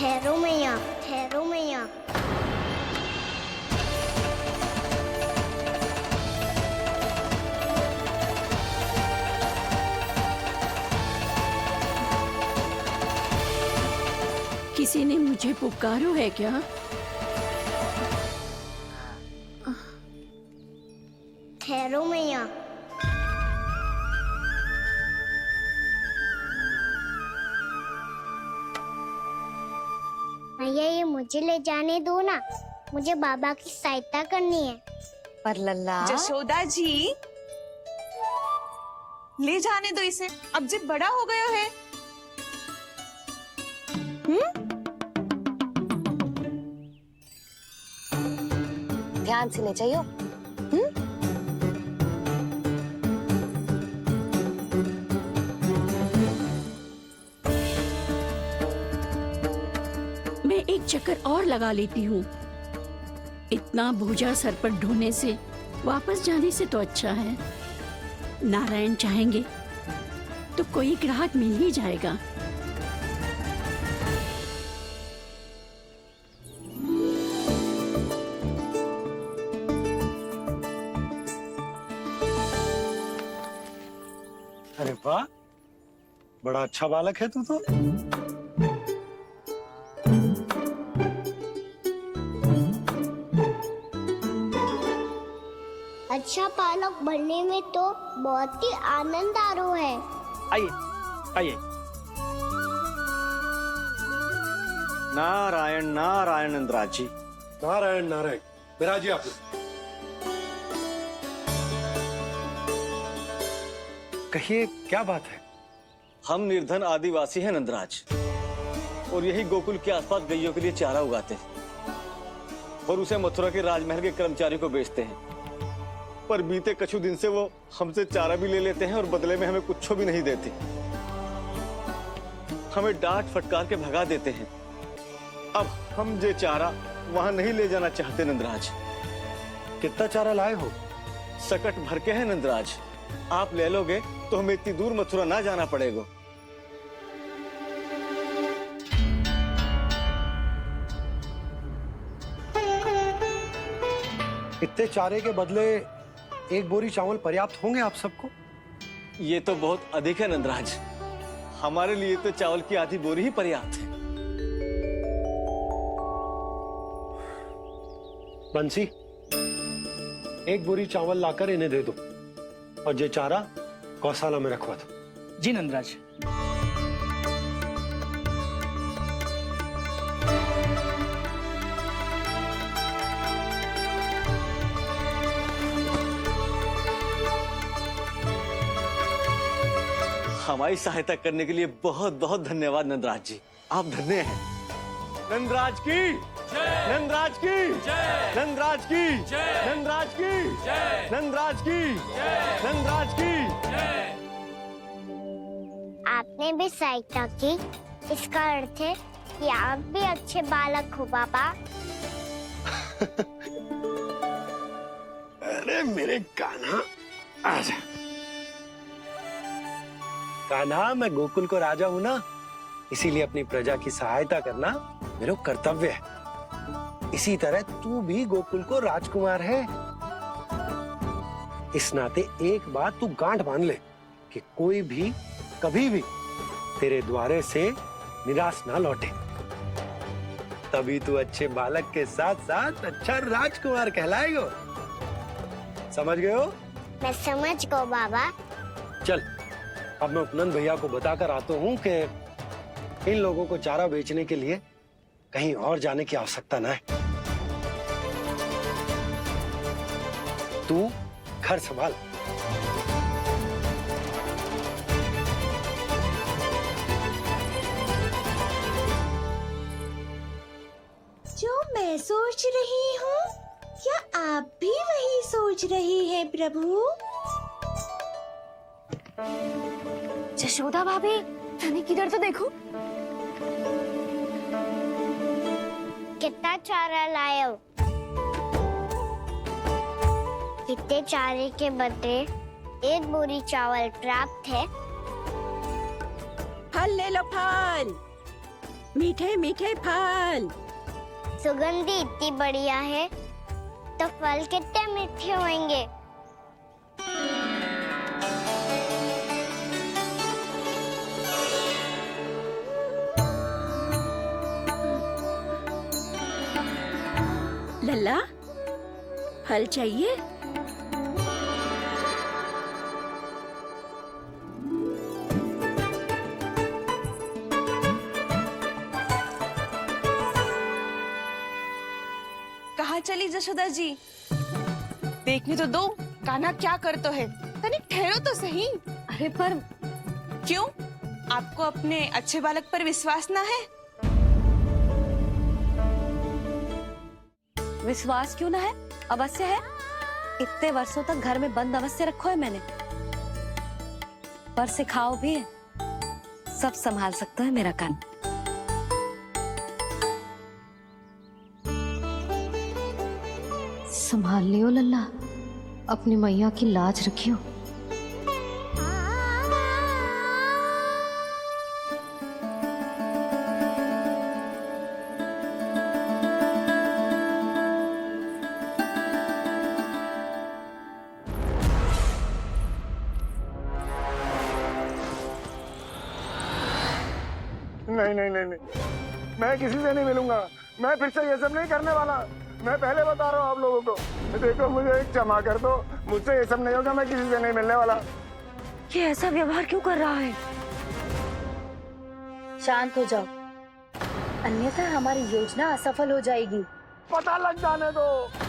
ठहरो मैया, ठहरो मैया। किसी ने मुझे पुकारो है क्या? ठहरो मैया। भैया ये मुझे ले जाने दो ना, मुझे बाबा की सहायता करनी है। पर लल्ला जशोदा जी, ले जाने दो इसे, अब जिद बड़ा हो गया है। ध्यान से ले जाइयो। मैं एक चक्कर और लगा लेती हूँ। इतना बोझा सर पर ढोने से वापस जाने से तो अच्छा है। नारायण चाहेंगे तो कोई ग्राहक मिल ही जाएगा। अरे वाह, बड़ा अच्छा बालक है तू तो। अच्छा पालक बनने में तो बहुत ही आनंद आ रहा है। आइए आइए। नारायण नारायण नंदराज जी। नारायण नारायण। विराजिए आप। कहिए क्या बात है? हम निर्धन आदिवासी हैं नंदराज, और यही गोकुल के आसपास गैयों के लिए चारा उगाते हैं और उसे मथुरा के राजमहल के कर्मचारी को बेचते हैं। पर बीते कुछ दिन से वो हमसे चारा भी ले लेते हैं और बदले में हमें कुछ भी नहीं देते। हमें डांट फटकार के भगा देते हैं। अब हम ये चारा वहां नहीं ले जाना चाहते नंदराज। कितना चारा लाए हो? सकट भर के है नंदराज। आप ले लोगे तो हमें इतनी दूर मथुरा ना जाना पड़ेगा। इतने चारे के बदले एक बोरी चावल पर्याप्त होंगे आप सबको? ये तो बहुत अधिक है नंदराज। हमारे लिए तो चावल की आधी बोरी ही पर्याप्त है। बंसी, एक बोरी चावल लाकर इन्हें दे दो और ये चारा गौशाला में रखवा दो। जी नंदराज। हमारी सहायता करने के लिए बहुत बहुत धन्यवाद नंदराज जी। आप धन्य हैं। नंदराज की नंदराज की नंदराज की नंदराज की नंदराज की नंदराज की। आपने भी सहायता की, इसका अर्थ है कि आप भी अच्छे बालक हो बाबा। अरे मेरे कान्हा, आजा। कान्हा, मैं गोकुल को राजा हूं ना, इसीलिए अपनी प्रजा की सहायता करना मेरा कर्तव्य है। इसी तरह तू भी गोकुल को राजकुमार है। इस नाते एक बात तू गांठ बांध ले कि कोई भी कभी भी तेरे द्वारे से निराश ना लौटे। तभी तू अच्छे बालक के साथ साथ अच्छा राजकुमार कहलाएगा। समझ गए हो? मैं समझ गई बाबा। चल, अब मैं उपनंद भैया को बताकर आता हूँ कि इन लोगों को चारा बेचने के लिए कहीं और जाने की आवश्यकता न है। तू घर संभाल। जो मैं सोच रही हूँ, क्या आप भी वही सोच रही हैं प्रभु? जशोदा भाभी, तनिक इधर तो देखो। कितना चारा लाए हो? इतने चारे के बदले एक बोरी चावल प्राप्त है। फल ले लो, फल। मीठे मीठे फल। सुगंधी इतनी बढ़िया है तो फल कितने मीठे होंगे। लल्ला, फल चाहिए? कहाँ चली जशोदा जी? देखने तो दो कान्हा क्या करतो है। तनिक ठहरो तो सही। अरे पर क्यों? आपको अपने अच्छे बालक पर विश्वास ना है? विश्वास क्यों ना है? अवश्य है। इतने वर्षों तक घर में बंद अवश्य रखो है मैंने, पर सिखाओ भी है। सब संभाल सकता है मेरा कान। संभाल लियो लल्ला, अपनी मैया की लाज रखियो। नहीं नहीं नहीं नहीं, मैं किसी से नहीं मिलूंगा। मैं फिर से ये सब नहीं करने वाला। मैं पहले बता रहा हूँ आप लोगों को। देखो, मुझे एक क्षमा कर दो, मुझसे ये सब नहीं होगा। मैं किसी से नहीं मिलने वाला। ये ऐसा व्यवहार क्यों कर रहा है? शांत हो जाओ, अन्यथा हमारी योजना असफल हो जाएगी। पता लग जाने दो,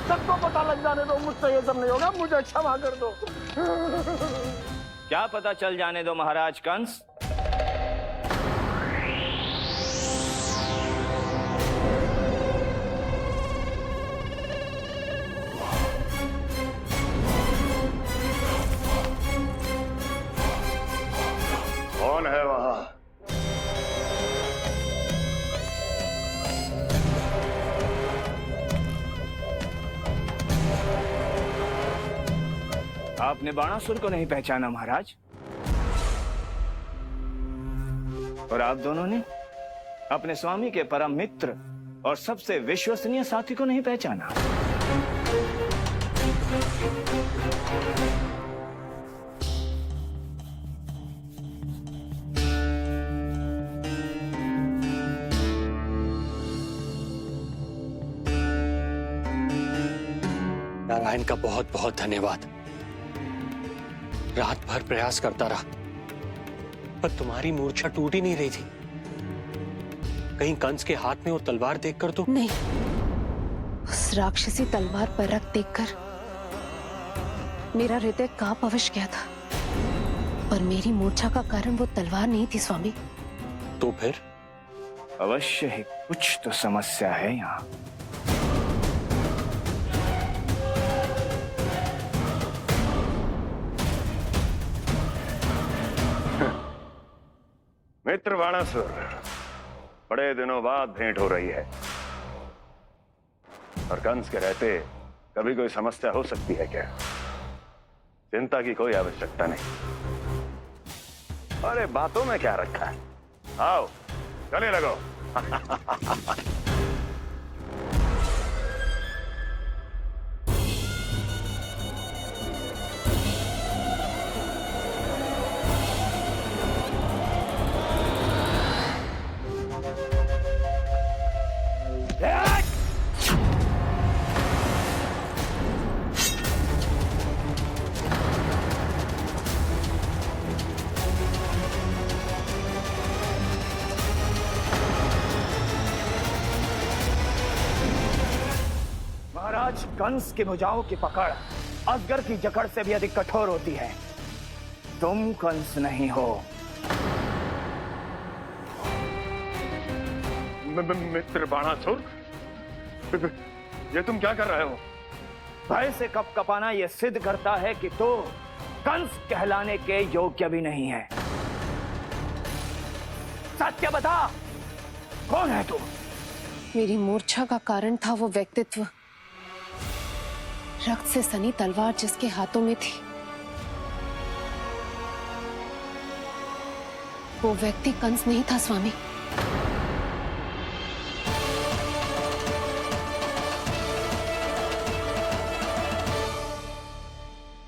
सबको पता लग जाने दो। मुझसे ये सब नहीं होगा, मुझे क्षमा कर दो। क्या पता चल जाने दो महाराज कंस? कौन है वहां? आपने बाणासुर को नहीं पहचाना महाराज, और आप दोनों ने अपने स्वामी के परम मित्र और सबसे विश्वसनीय साथी को नहीं पहचाना। नारायण का बहुत बहुत धन्यवाद। रात भर प्रयास करता रहा, पर तुम्हारी मूर्छा टूट ही नहीं रही थी। कहीं कंस के हाथ में वो तलवार देखकर तो नहीं, उस राक्षसी तलवार पर रख देखकर मेरा हृदय कांप अवश्य गया था, पर मेरी मूर्छा का कारण वो तलवार नहीं थी स्वामी। तो फिर? अवश्य ही कुछ तो समस्या है यहाँ। मित्र बाणासुर, बड़े दिनों बाद भेंट हो रही है, और कंस के रहते कभी कोई समस्या हो सकती है क्या? चिंता की कोई आवश्यकता नहीं। अरे बातों में क्या रखा है? आओ गले लगो। महाराज, कंस की भुजाओं की पकड़ अजगर की जकड़ से भी अधिक कठोर होती है। तुम कंस नहीं हो। मित्र बाणासुर, ये तुम क्या कर रहे हो? भय से कपकपाना यह सिद्ध करता है कि तो कंस कहलाने के योग्य भी नहीं है। सत्य बता, कौन है तू? मेरी मूर्छा का कारण था वो व्यक्तित्व, रक्त से सनी तलवार जिसके हाथों में थी। वो व्यक्ति कंस नहीं था स्वामी।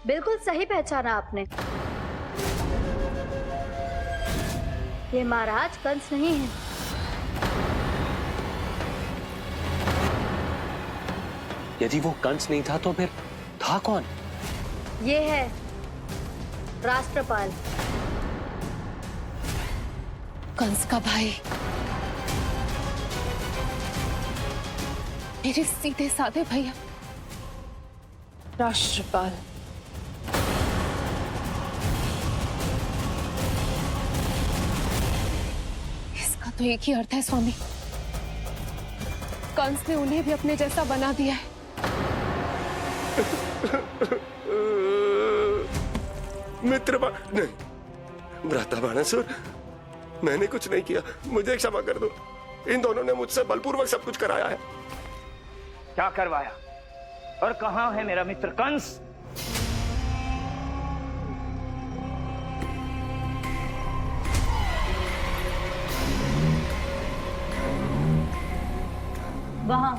बिल्कुल सही पहचाना आपने। ये महाराज कंस नहीं है। यदि वो कंस नहीं था तो फिर था कौन? ये है राष्ट्रपाल। कंस का भाई, मेरे सीधे साधे भैया राष्ट्रपाल। इसका तो एक ही अर्थ है स्वामी, कंस ने उन्हें भी अपने जैसा बना दिया है। मित्र नहीं, भ्राता बाणासुर, मैंने कुछ नहीं किया, मुझे क्षमा कर दो। इन दोनों ने मुझसे बलपूर्वक सब कुछ कराया है। क्या करवाया और कहां है मेरा मित्र कंस? वहां।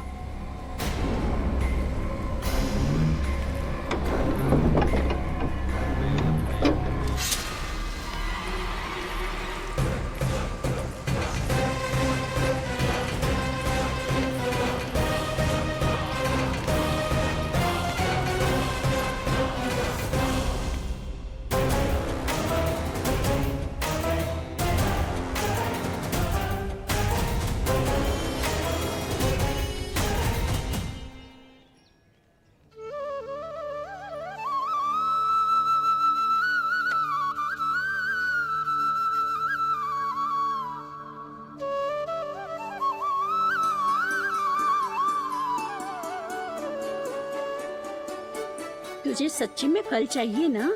तुझे सच्ची में फल चाहिए ना?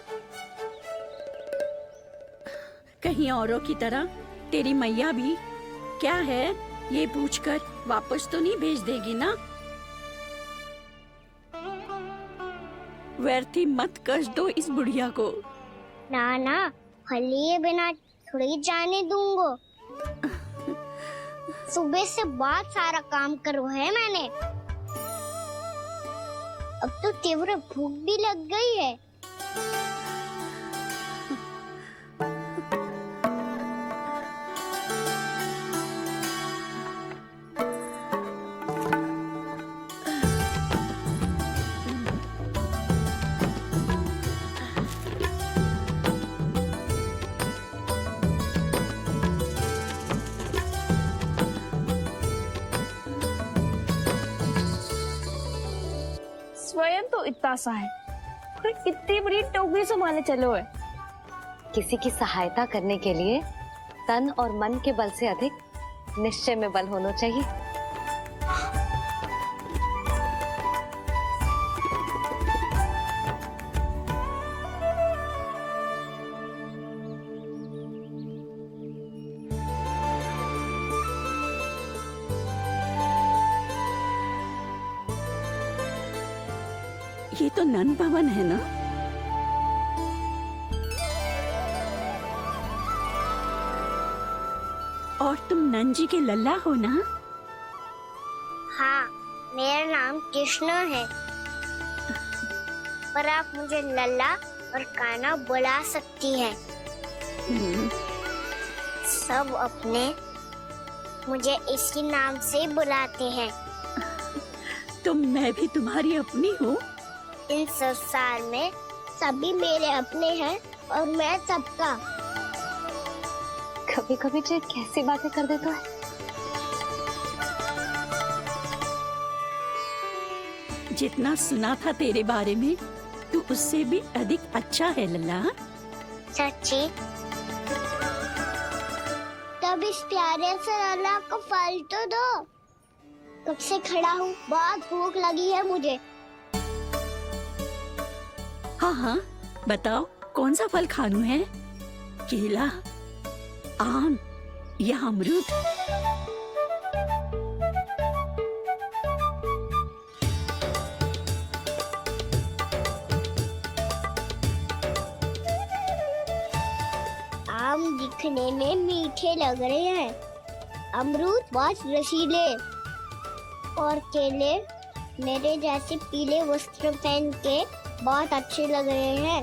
कहीं औरों की तरह तेरी मैया भी क्या है ये पूछकर वापस तो नहीं भेज देगी ना? व्यर्थ ही मत कष्ट दो इस बुढ़िया को। ना ना, फल लिए बिना थोड़ी जाने दूंगो। सुबह से बहुत सारा काम करो है मैंने। अब तो तीव्र भूख भी लग गई है। स्वयं तो इतना सा है, फिर इतनी बड़ी टोकरी संभाले चलो है। किसी की सहायता करने के लिए तन और मन के बल से अधिक निश्चय में बल होना चाहिए। ये तो नन भवन है ना? और तुम नन जी के लल्ला हो ना? हाँ, मेरा नाम कृष्ण है, पर आप मुझे लल्ला और कान्हा बुला सकती हैं। सब अपने मुझे इसी नाम से बुलाते हैं। तो मैं भी तुम्हारी अपनी हूँ। इस संसार में सभी मेरे अपने हैं और मैं सबका। कभी कभी जो कैसी बातें कर देता है। जितना सुना था तेरे बारे में, तू उससे भी अधिक अच्छा है लल्ला। सच्ची? तब इस प्यारे से लल्ला को फल तो दो। कब से खड़ा हूँ, बहुत भूख लगी है मुझे। हाँ हाँ, बताओ कौन सा फल खानू है? केला, आम या अमरूद? आम दिखने में मीठे लग रहे हैं, अमरूद बहुत रसीले और केले मेरे जैसे पीले वस्त्र पहन के बहुत अच्छे लग रहे हैं।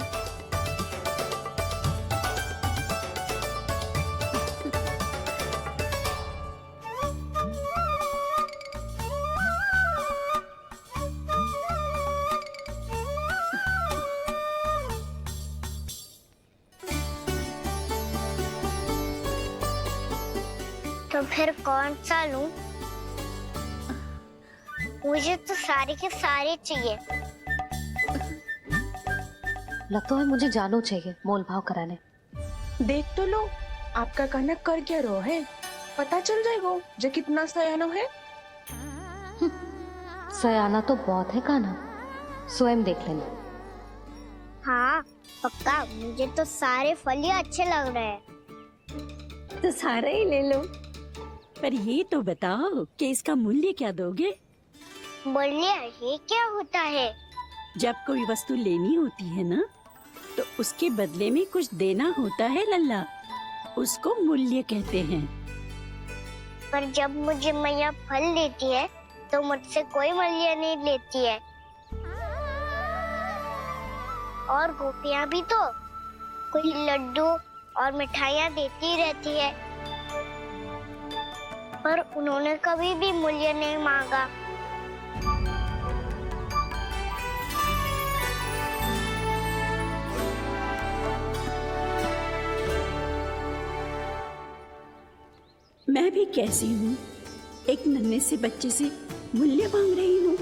तो फिर कौन सा लूं? मुझे तो सारे के सारे चाहिए। लगता है मुझे जानू चाहिए मोल भाव कराने। देख तो लो, आपका कनक कर क्या रो है, पता चल जाएगा जो कितना सयानो है। सयाना तो बहुत है कान्हा, स्वयं देख लेना। हाँ पक्का, मुझे तो सारे फल ही अच्छे लग रहे हैं। तो सारा ही ले लो। पर ये तो बताओ कि इसका मूल्य क्या दोगे? बोलिए, ये क्या होता है? जब कोई वस्तु लेनी होती है ना, तो उसके बदले में कुछ देना होता है लल्ला, उसको मूल्य कहते हैं। पर जब मुझे मैया फल देती है तो मुझसे कोई मूल्य नहीं लेती है। और गोपियां भी तो कोई लड्डू और मिठाइयाँ देती रहती है, पर उन्होंने कभी भी मूल्य नहीं मांगा। मैं भी कैसी हूँ, एक नन्हे से बच्चे से मूल्य मांग रही हूँ।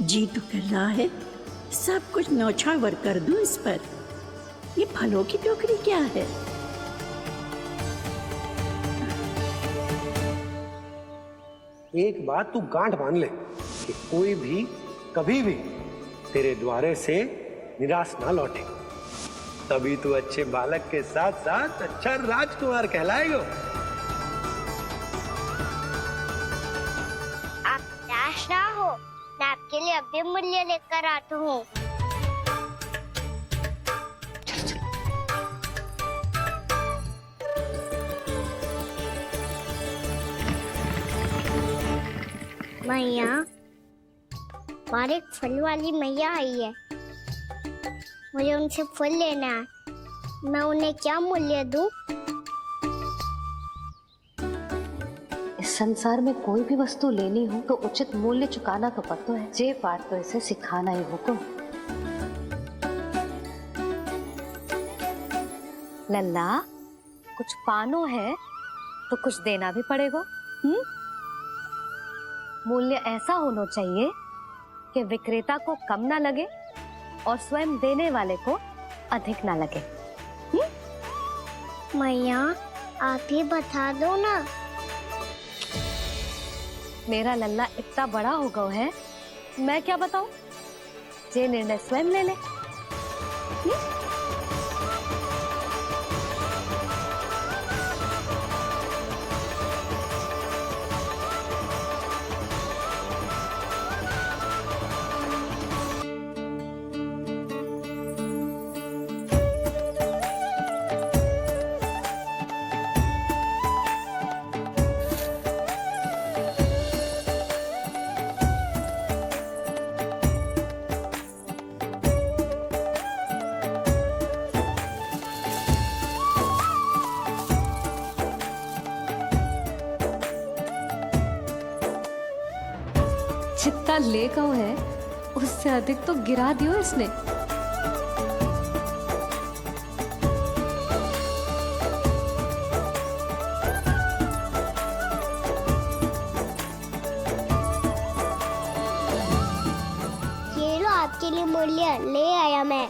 जी तो कर रहा है सब कुछ न्यौछावर कर दूं इस पर। ये फलों की टोकरी क्या है? एक बात तू गांठ बांध ले कि कोई भी कभी भी तेरे द्वारे से निराश ना लौटे, तभी तू अच्छे बालक के साथ साथ अच्छा राजकुमार कहलाएगा। आप निराश ना हो, मैं आपके लिए अभी मूल्य लेकर आता हूँ। मैया, हमारे एक फल वाली मैया आई है, मुझे उनसे फल लेना है। मैं उन्हें क्या मूल्य दूं? इस संसार में कोई भी वस्तु लेनी हो तो उचित मूल्य चुकाना तो पड़ता है। जे बात तो इसे सिखाना ही होगा। लल्ला, कुछ पानो है तो कुछ देना भी पड़ेगा। मूल्य ऐसा होना चाहिए कि विक्रेता को कम ना लगे और स्वयं देने वाले को अधिक ना लगे। मैया, आप ही बता दो ना। मेरा लल्ला इतना बड़ा हो गया है, मैं क्या बताऊं? जे निर्णय स्वयं ले ले। जितना ले गया है उससे अधिक तो गिरा दियो इसने। ये लो, आपके लिए मूल्य ले आया मैं।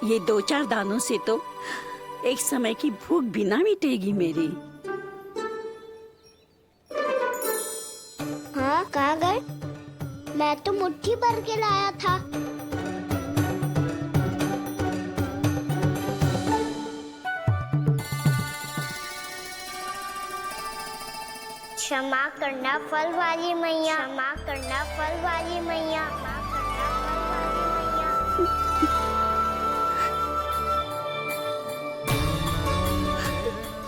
ये 2-4 दानों से तो एक समय की भूख भी ना मिटेगी मेरी। हाँ, कहाँ गए? मैं तो मुट्ठी भर के लाया था। क्षमा करना फल वाली मैया, क्षमा करना फल वाली मैया, क्षमा करना फल वाली मैया।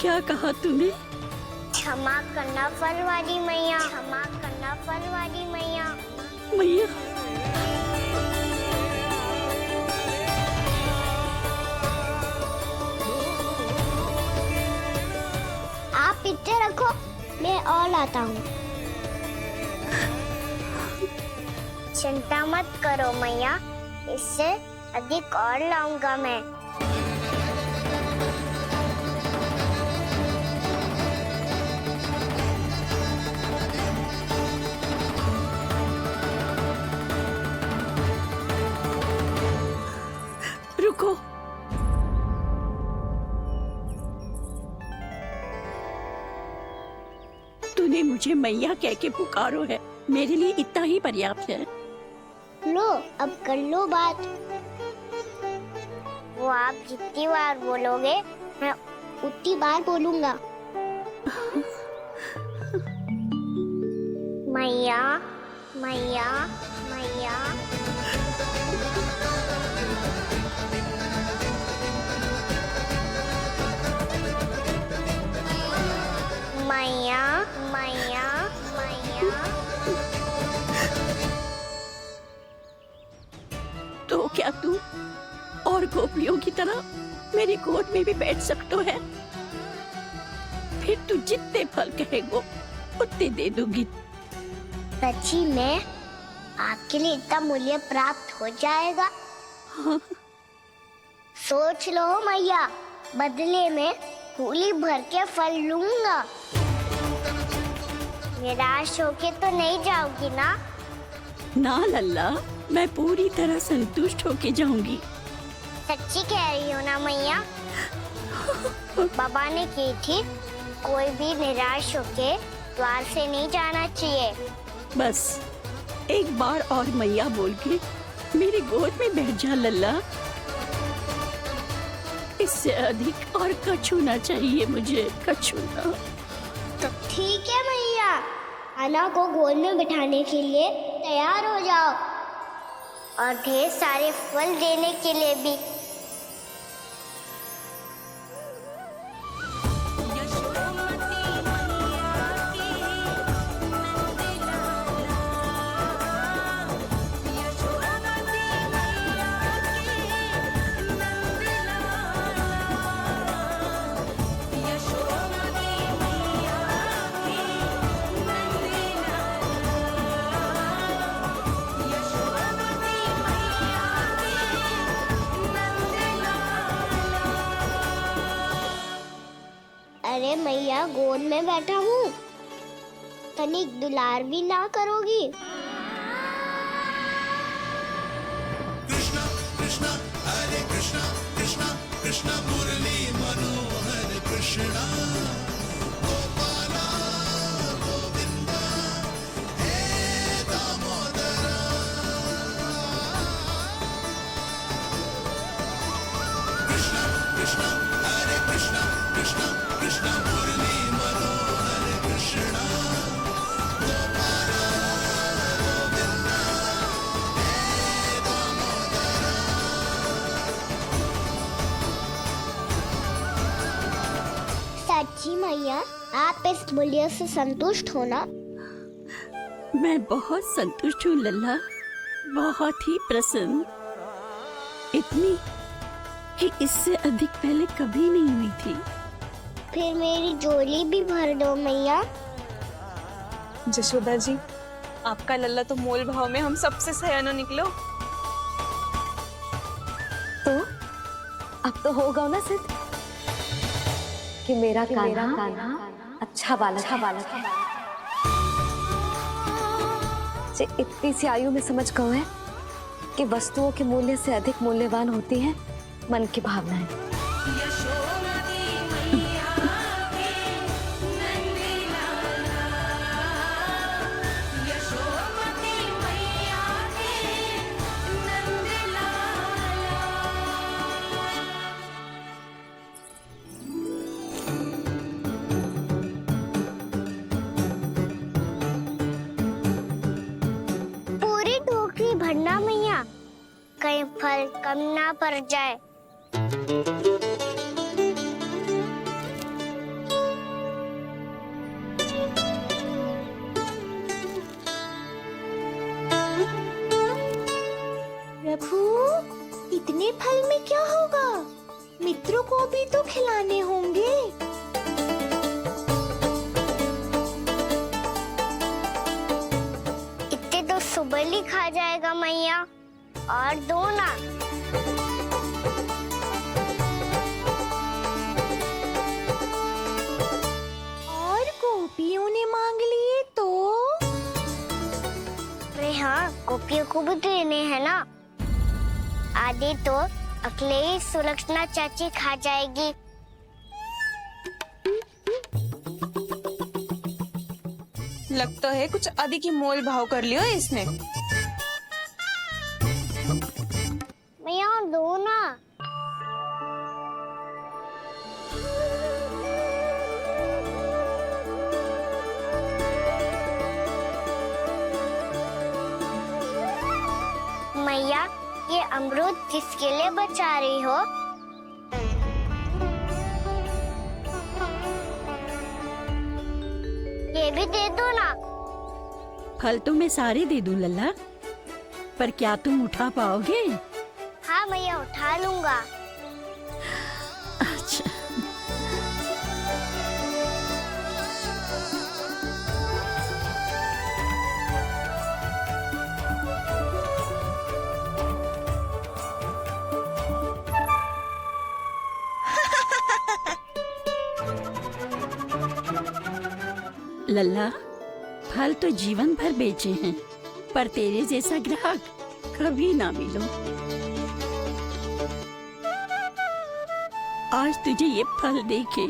क्या कहा तूने? क्षमा करना फल वाली मैया, क्षमा करना फल वाली मैया। मैया आप इतने रखो, मैं और लाता हूँ। चिंता मत करो मैया, इससे अधिक और लाऊंगा मैं। रुको, तूने मुझे मैया कह के पुकारो है, मेरे लिए इतना ही पर्याप्त है। लो अब कर लो बात। वो आप जितनी बार बोलोगे मैं उतनी बार बोलूंगा। मैया मैया मैया। मैया मैया मैया। तो क्या तू और गोपियों की तरह मेरी गोद में भी बैठ सकते है? फिर तू जितने फल कहेगो उतने दे दूंगी। सच्ची में आपके लिए इतना मूल्य प्राप्त हो जाएगा? हाँ। सोच लो मैया, बदले में फूली भर के फल लूंगा। निराश होके तो नहीं जाओगी ना? ना लल्ला, मैं पूरी तरह संतुष्ट होके जाऊंगी। सच्ची कह रही हो ना मैया? बाबा ने की थी, कोई भी निराश होके द्वार से नहीं जाना चाहिए। बस एक बार और मैया बोल के मेरी गोद में बैठ जा लल्ला। इससे अधिक और कछु ना चाहिए मुझे, कछु ना। तो ठीक है मैया, अन्ना को गोद में बिठाने के लिए तैयार हो जाओ और ढेर सारे फल देने के लिए भी। अरे मैया, गोद में बैठा हूँ, तनिक दुलार भी ना करोगी? कृष्णा कृष्णा हरे कृष्णा कृष्णा कृष्णा मुरली मनोहर कृष्णा गोपाला गोविंदा हे दामोदरा। कृष्णा कृष्णा हरे कृष्णा कृष्णा कृष्णा मुरली मनोहर कृष्णा गोपाला गोविंदा हे दामोदरा। सच्ची मैया, आप इस मूल्य से संतुष्ट हो ना? मैं बहुत संतुष्ट हूँ लल्ला, बहुत ही प्रसन्न। इतनी कि इससे अधिक पहले कभी नहीं हुई थी। फिर मेरी झोली भी भर दो मैया। जशोदा जी, आपका लल्ला तो मोल भाव में हम सबसे सयानो निकलो। तो अब तो होगा ना सिद्ध कि मेरा कान्हा अच्छा बालक है। जे इतनी सी आयु में समझ गए है कि वस्तुओं के मूल्य से अधिक मूल्यवान होती है मन की भावनाएं। पूरी टोकरी भरना मैया, कहीं फल कम ना पड़ जाए। प्रभु, इतने फल में क्या होगा? मित्रों को भी तो खिलाने होंगे। इतने तो सुबह ही खा जाएगा मैया, और दो ना। और गोपियों ने मांग लिए तो? अरे हाँ, गोपियों को भी देने हैं ना। आधे तो अकेले ही सुलक्षणा चाची खा जाएगी। लगता है कुछ आदि की मोल भाव कर लियो इसने। मैया दो ना। मैया, ये अमरूद किसके लिए बचा रही हो? ये भी दे दो ना। फल तो मैं सारे दे दूं लल्ला, पर क्या तुम उठा पाओगे? हाँ मैया, उठा लूंगा। अच्छा। लल्ला, फल तो जीवन भर बेचे हैं, पर तेरे जैसा ग्राहक कभी ना मिलो। आज तुझे ये फल देके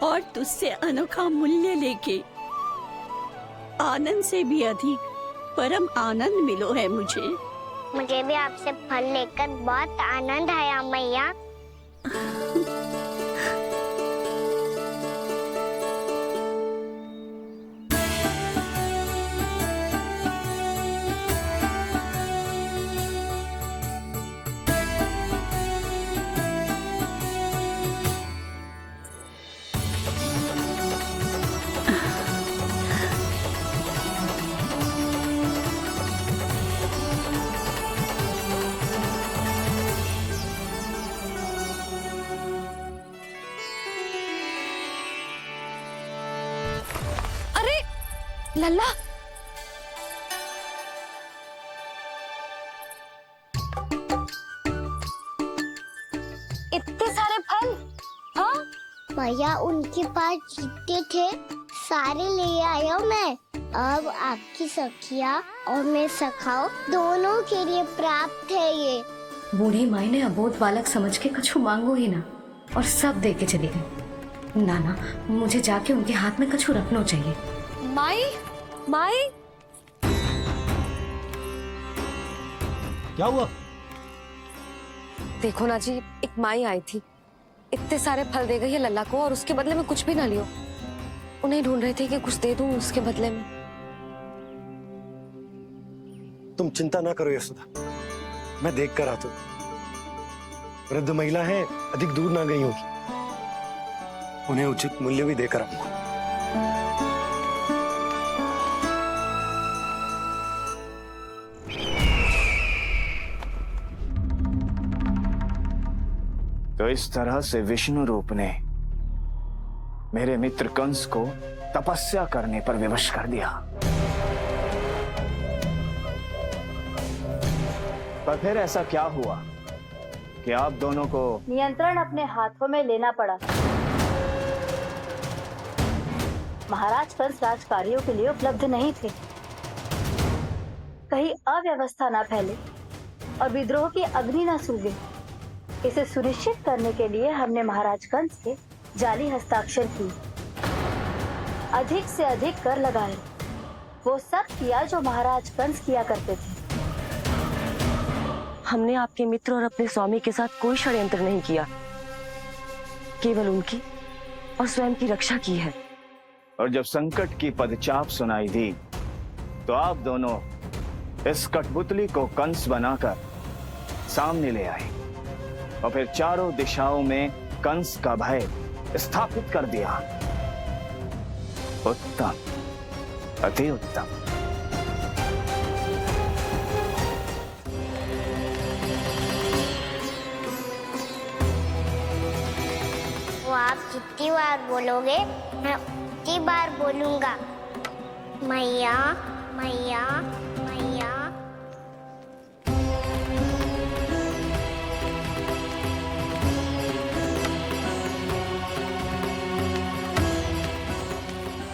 और तुझसे अनोखा मूल्य लेके आनंद से भी अधिक परम आनंद मिलो है मुझे। मुझे भी आपसे फल लेकर बहुत आनंद आया मैया। लल्ला, इतने सारे फल? हाँ भैया, उनके पास जितने थे सारे ले आया मैं। अब आपकी सखिया और मैं सखाओ दोनों के लिए प्राप्त है ये। बूढ़ी माई ने अबोध बालक समझ के कछु मांगो ही ना, और सब दे के चली गई। नाना, मुझे जाके उनके हाथ में कछु रखना चाहिए। माई, माई, क्या हुआ? देखो ना जी, एक माई आई थी, इतने सारे फल दे गई है लल्ला को, और उसके बदले में कुछ भी ना लियो। उन्हें ढूंढ रहे थे कि कुछ दे दूं उसके बदले में। तुम चिंता ना करो यशोदा, मैं देख कर आता हूं। वृद्ध महिला है, अधिक दूर ना गई होगी, उन्हें उचित मूल्य भी देकर आऊंगा। तो इस तरह से विष्णु रूप ने मेरे मित्र कंस को तपस्या करने पर विवश कर दिया। पर फिर ऐसा क्या हुआ कि आप दोनों को नियंत्रण अपने हाथों में लेना पड़ा। महाराज कंस राजकार्यों के लिए उपलब्ध नहीं थे। कहीं अव्यवस्था न फैले और विद्रोह की अग्नि न सूझे, इसे सुनिश्चित करने के लिए हमने महाराज कंस के जाली हस्ताक्षर किए, अधिक से अधिक कर लगाए। वो सब किया जो महाराज कंस किया करते थे। हमने आपके मित्र और अपने स्वामी के साथ कोई षड्यंत्र नहीं किया, केवल उनकी और स्वयं की रक्षा की है। और जब संकट की पदचाप सुनाई दी तो आप दोनों इस कठपुतली को कंस बनाकर सामने ले आए और फिर चारों दिशाओं में कंस का भय स्थापित कर दिया। उत्तम, अति उत्तम। आप जितनी बार बोलोगे मैं उतनी बार बोलूंगा। मैया मैया मैया।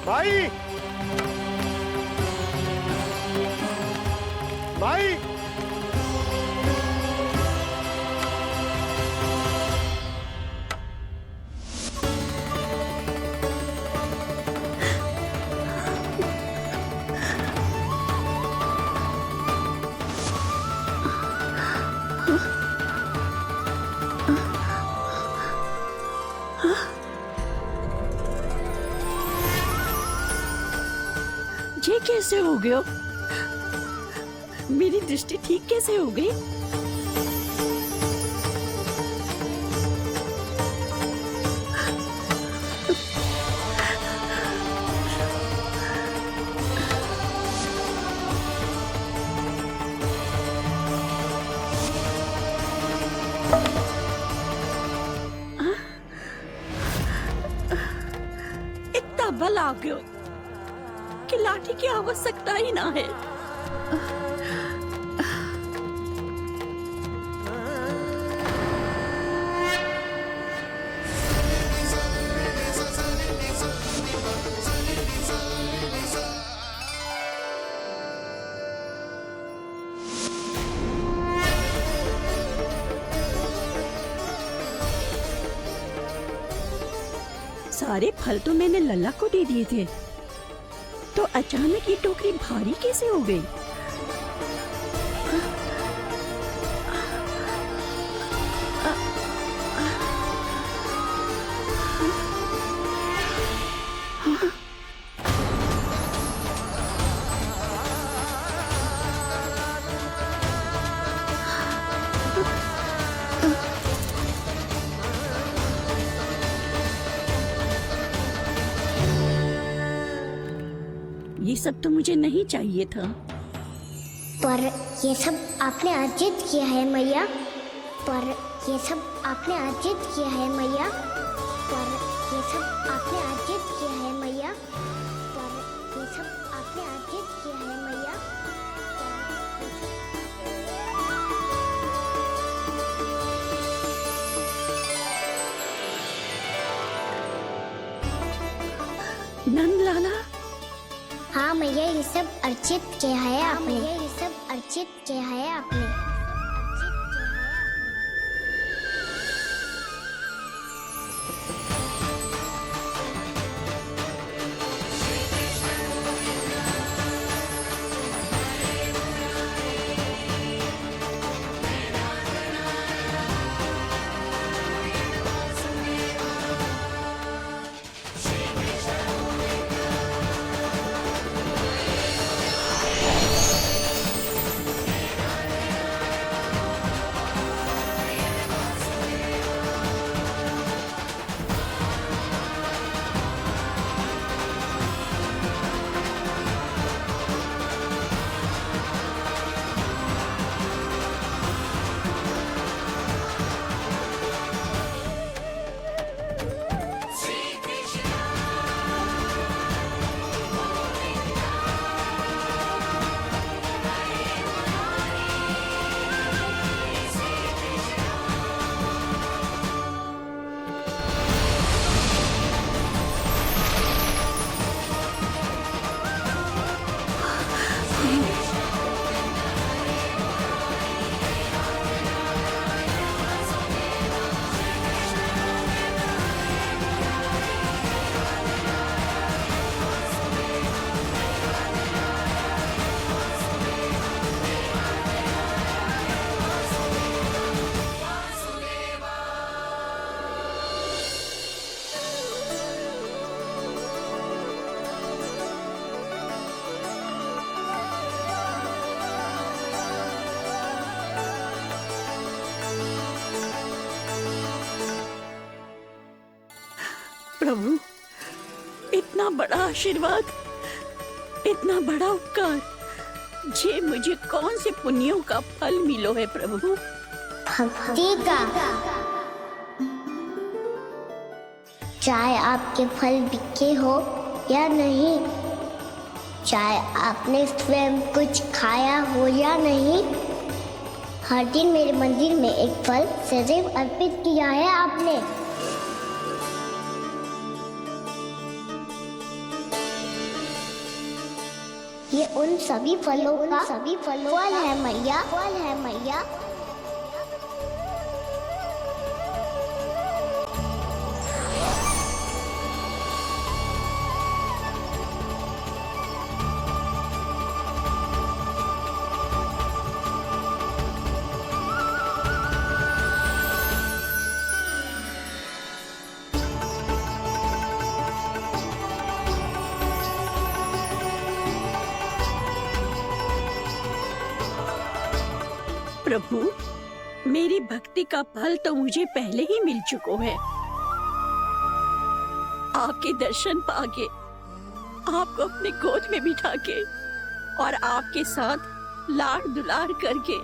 भाई भाई ये कैसे हो गया? मेरी दृष्टि ठीक कैसे हो गई? इतना बल आ गया कि लाठी की आवश्यकता ही ना है। सारे फल तो मैंने लल्ला को दे दिए थे, तो अचानक ये टोकरी भारी कैसे हो गई? ये सब तो मुझे नहीं चाहिए था। पर ये सब आपने अर्जित किया है मैया। पर ये सब आपने अर्जित किया है मैया। पर ये सब आपने अर्जित किया है मैया। पर ये सब आपने अर्जित किया है मैया। नंद लाला। हाँ मैया, ये सब अर्जित किया है आपने। ये सब अर्जित किया है आपने। प्रभु, इतना बड़ा आशीर्वाद, इतना बड़ा उपकार, जे मुझे कौन से पुण्यों का फल मिलो है प्रभु? भक्ति का। चाहे आपके फल बिके हो या नहीं, चाहे आपने स्वयं कुछ खाया हो या नहीं, हर दिन मेरे मंदिर में एक फल सदैव अर्पित किया है आपने। ये उन सभी फलों का फल है मैया, फल है मैया। प्रभु, मेरी भक्ति का फल तो मुझे पहले ही मिल चुका है। आपके दर्शन पाके, आपको अपने गोद में बिठा के और आपके साथ लाड दुलार करके,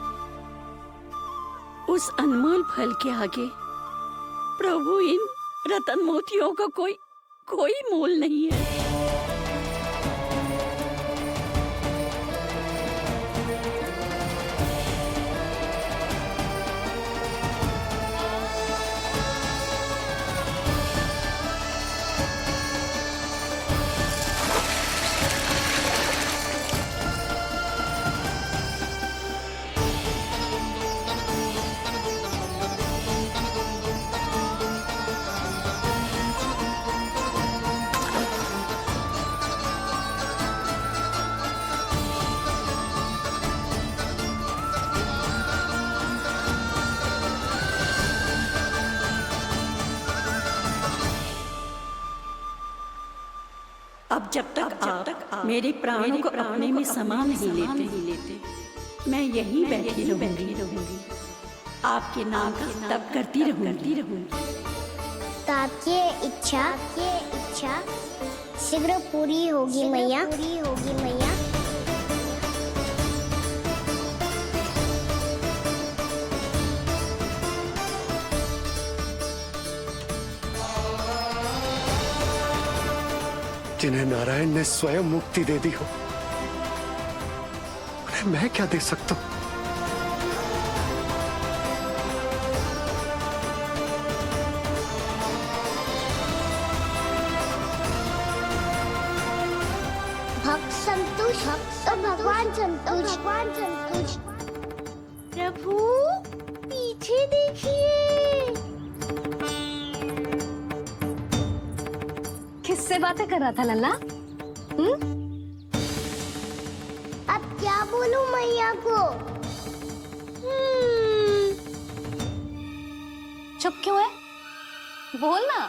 उस अनमोल फल के आगे प्रभु इन रतन मोतियों का कोई मोल नहीं है। अब जब तक आप मेरे प्राणों को अपने में समा नहीं लेते, मैं यहीं बैठी रहूंगी, आपके नाम का तप करती रहूंगी। तो आपकी इच्छा शीघ्र पूरी होगी मैया। जिन्हें नारायण ने स्वयं मुक्ति दे दी हो, उन्हें मैं क्या दे सकता हूं? भक्त संतुष्ट तो भगवान संतुष्ट। प्रभु पीछे देखिए। किससे बातें कर रहा था लल्ला? अब क्या बोलूं मैया को? चुप क्यों है? बोल ना।